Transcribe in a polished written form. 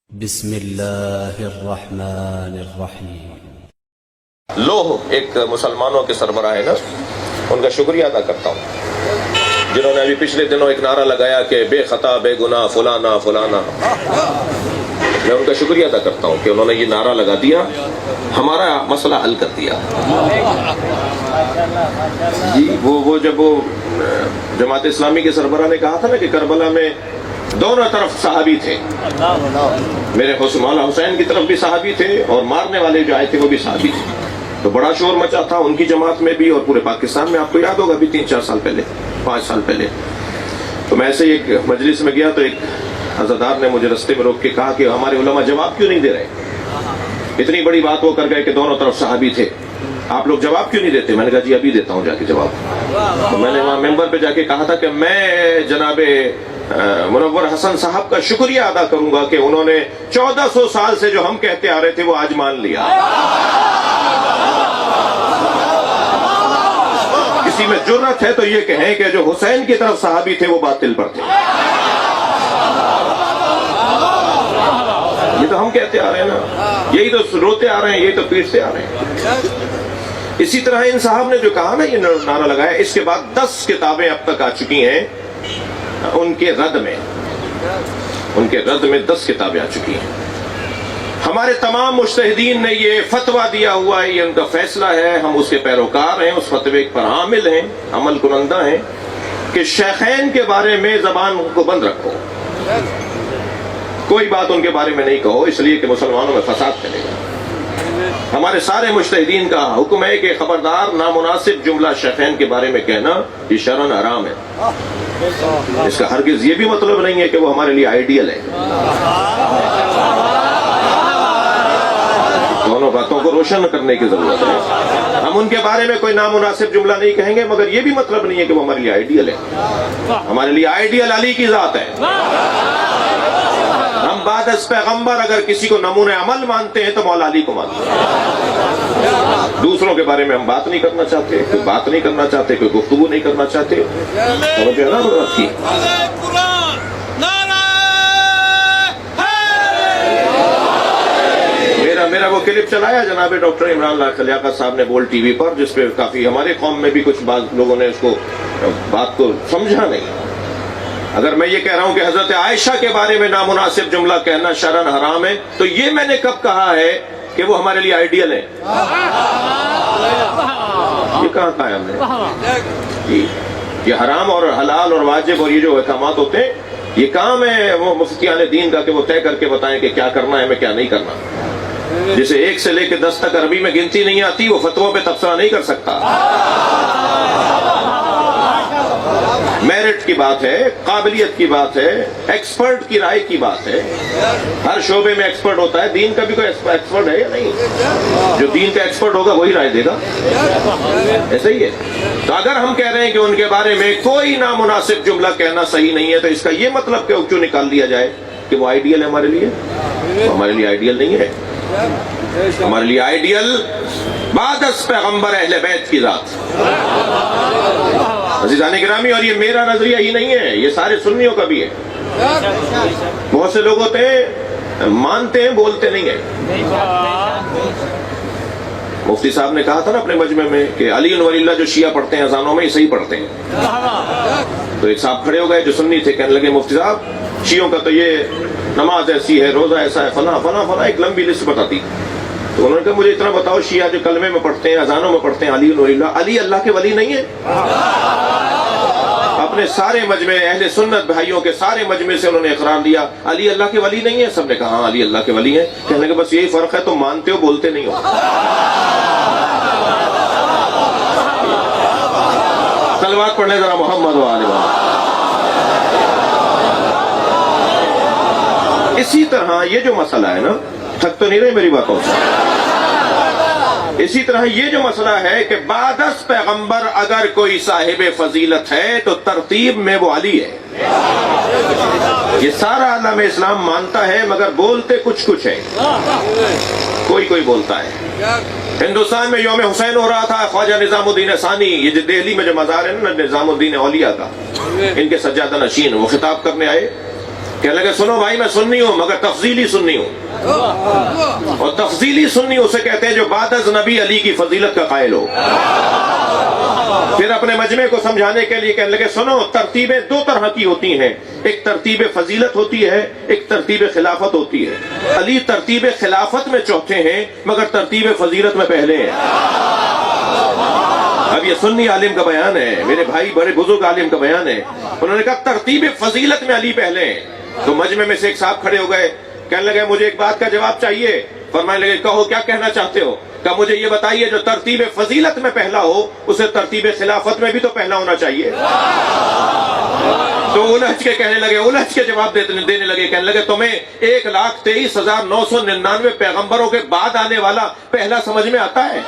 بسم اللہ الرحمن الرحیم۔ لوہ ایک مسلمانوں کے سربراہ ہے نا، ان کا شکریہ ادا کرتا ہوں جنہوں نے ابھی پچھلے دنوں ایک نعرہ لگایا کہ بے خطا بے گناہ فلانا فلانا۔ میں ان کا شکریہ ادا کرتا ہوں کہ انہوں نے یہ نعرہ لگا دیا، ہمارا مسئلہ حل کر دیا۔ جی وہ جب وہ جماعت اسلامی کے سربراہ نے کہا تھا نا کہ کربلا میں دونوں طرف صحابی تھے، میرے مولا حسین کی طرف بھی صحابی تھے اور مارنے والے جو آئے تھے وہ بھی صحابی تھے، تو بڑا شور مچا تھا ان کی جماعت میں بھی اور پورے پاکستان میں۔ آپ کو یاد ہوگا ابھی 3-4 سال پہلے، 5 سال پہلے، تو میں ایسے ایک مجلس میں گیا تو ایک عزادار نے مجھے رستے میں روک کے کہا کہ ہمارے علماء جواب کیوں نہیں دے رہے؟ اتنی بڑی بات وہ کر گئے کہ دونوں طرف صحابی تھے، آپ لوگ جواب کیوں نہیں دیتے؟ میں نے کہا جی ابھی دیتا ہوں جا کے جواب۔ تو میں نے وہاں ممبر پہ جا کے کہا تھا کہ میں جناب منور حسن صاحب کا شکریہ ادا کروں گا کہ انہوں نے 1400 سال سے جو ہم کہتے آ رہے تھے وہ آج مان لیا۔ کسی میں جرأت ہے تو یہ کہیں کہ جو حسین کی طرف صحابی تھے وہ باطل پر تھے۔ یہ تو ہم کہتے آ رہے ہیں نا، یہی تو روتے آ رہے ہیں، یہی تو پیٹتے آ رہے ہیں۔ اسی طرح ان صاحب نے جو کہا نا، یہ نعرہ لگایا، اس کے بعد 10 کتابیں اب تک آ چکی ہیں ان کے رد میں 10 کتابیں آ چکی ہیں۔ ہمارے تمام مجتہدین نے یہ فتویٰ دیا ہوا ہے، یہ ان کا فیصلہ ہے، ہم اس کے پیروکار ہیں، اس فتوے پر عامل ہیں، عمل کنندہ ہیں کہ شیخین کے بارے میں زبان کو بند رکھو، کوئی بات ان کے بارے میں نہیں کہو، اس لیے کہ مسلمانوں میں فساد پھیلے گا۔ ہمارے سارے مجتہدین کا حکم ہے کہ خبردار نامناسب جملہ شیخین کے بارے میں کہنا یہ شرعاً حرام ہے۔ اس کا ہرگز یہ بھی مطلب نہیں ہے کہ وہ ہمارے لیے آئیڈیل ہے۔ دونوں باتوں کو روشن کرنے کی ضرورت ہے۔ ہم ان کے بارے میں کوئی نامناسب جملہ نہیں کہیں گے، مگر یہ بھی مطلب نہیں ہے کہ وہ ہمارے لیے آئیڈیل ہے۔ ہمارے لیے آئیڈیل علی کی ذات ہے۔ ہم بعد از پیغمبر اگر کسی کو نمونہ عمل مانتے ہیں تو مولا علی کو مانتے ہیں۔ دوسروں کے بارے میں ہم بات نہیں کرنا چاہتے، کوئی بات نہیں کرنا چاہتے، کوئی گفتگو نہیں کرنا چاہتے۔ سمجھ ہے نا بات کی؟ میرا وہ کلپ چلایا جناب ڈاکٹر عمران لیاقت صاحب نے بول ٹی وی پر، جس پہ کافی ہمارے قوم میں بھی کچھ لوگوں نے اس کو بات کو سمجھا نہیں۔ اگر میں یہ کہہ رہا ہوں کہ حضرت عائشہ کے بارے میں نامناسب جملہ کہنا شرعاً حرام ہے، تو یہ میں نے کب کہا ہے کہ وہ ہمارے لیے آئیڈیل ہے؟ یہ کہاں کہا ہے ہم نے؟ یہ حرام اور حلال اور واجب اور یہ جو احکامات ہوتے ہیں، یہ کام ہے وہ مفتیان دین کا کہ وہ طے کر کے بتائیں کہ کیا کرنا ہے ہمیں کیا نہیں کرنا۔ جسے 1 سے لے کے 10 تک عربی میں گنتی نہیں آتی وہ فتووں پہ تبصرہ نہیں کر سکتا۔ میرٹ کی بات ہے، قابلیت کی بات ہے، ایکسپرٹ کی رائے کی بات ہے۔ ہر شعبے میں ایکسپرٹ ہوتا ہے، دین کا بھی کوئی ایکسپرٹ ہے یا نہیں؟ جو دین کا ایکسپرٹ ہوگا وہی رائے دے گا، ایسا ہی ہے۔ تو اگر ہم کہہ رہے ہیں کہ ان کے بارے میں کوئی نامناسب جملہ کہنا صحیح نہیں ہے، تو اس کا یہ مطلب کہ کیوں نکال دیا جائے کہ وہ آئیڈیل ہے ہمارے لیے؟ ہمارے لیے آئیڈیل نہیں ہے۔ ہمارے لیے آئیڈیل بعد از پیغمبر اہل بیت کی ذات۔ عزیزان گرامی، اور یہ میرا نظریہ ہی نہیں ہے، یہ سارے سنیوں کا بھی ہے۔ بہت سے لوگ ہوتے ہیں مانتے ہیں بولتے نہیں ہیں۔ مفتی صاحب نے کہا تھا نا اپنے مجمع میں کہ علی ولی اللہ جو شیعہ پڑھتے ہیں اذانوں میں، یہ صحیح پڑھتے ہیں۔ تو ایک صاحب کھڑے ہو گئے جو سنی تھے، کہنے لگے مفتی صاحب شیعوں کا تو یہ نماز ایسی ہے، روزہ ایسا ہے، فلاں فلاں فلاں، ایک لمبی لسٹ بتاتی۔ تو انہوں نے کہا مجھے اتنا بتاؤ، شیعہ جو کلمے میں پڑھتے ہیں، اذانوں میں پڑھتے ہیں علی ولی اللہ، علی اللہ کے ولی نہیں ہے؟ اپنے سارے مجمع اہل سنت بھائیوں کے سارے مجمع سے انہوں نے اقرار دیا علی اللہ کے ولی نہیں ہے۔ سب نے کہا ہاں علی اللہ کے ولی ہیں۔ کہنے لگے بس یہی فرق ہے، تم مانتے ہو بولتے نہیں ہو۔ صلوات پڑھنے ذرا محمد و آل محمد۔ اسی طرح یہ جو مسئلہ ہے نا، تھک تو نہیں رہے میری باتوں سے؟ اسی طرح یہ جو مسئلہ ہے کہ بعد از پیغمبر اگر کوئی صاحب فضیلت ہے تو ترتیب میں وہ علی ہے۔ یہ سارا عالم اسلام مانتا ہے، مگر بولتے کچھ ہے، کوئی بولتا ہے۔ ہندوستان میں یوم حسین ہو رہا تھا، خواجہ نظام الدین ثانی، یہ جو دہلی میں جو مزار ہے نا نظام الدین اولیاء کا، ان کے سجادہ نشین، وہ خطاب کرنے آئے کہنے لگے سنو بھائی میں سنی ہوں مگر تفضیلی سنی ہوں، اور تفضیلی سنی اسے کہتے ہیں جو بعد از نبی علی کی فضیلت کا قائل ہو۔ پھر اپنے مجمع کو سمجھانے کے لیے کہنے لگے سنو ترتیبیں دو طرح کی ہوتی ہیں، ایک ترتیب فضیلت ہوتی ہے، ایک ترتیب خلافت ہوتی ہے۔ علی ترتیب خلافت میں چوتھے ہیں مگر ترتیب فضیلت میں پہلے ہیں۔ اب یہ سنی عالم کا بیان ہے، میرے بھائی بڑے بزرگ عالم کا بیان ہے، انہوں نے کہا ترتیب فضیلت میں علی پہلے ہیں۔ تو مجمع میں سے ایک صاحب کھڑے ہو گئے، کہنے لگے مجھے ایک بات کا جواب چاہیے۔ فرمانے لگے کہو کیا کہنا چاہتے ہو؟ کہ مجھے یہ بتائیے جو ترتیب فضیلت میں پہلا ہو اسے ترتیب خلافت میں بھی تو پہلا ہونا چاہیے۔ تو الجھ کے کہنے لگے، الجھ کے جواب دینے لگے، کہنے لگے تمہیں 1,23,999 پیغمبروں کے بعد آنے والا پہلا سمجھ میں آتا ہے؟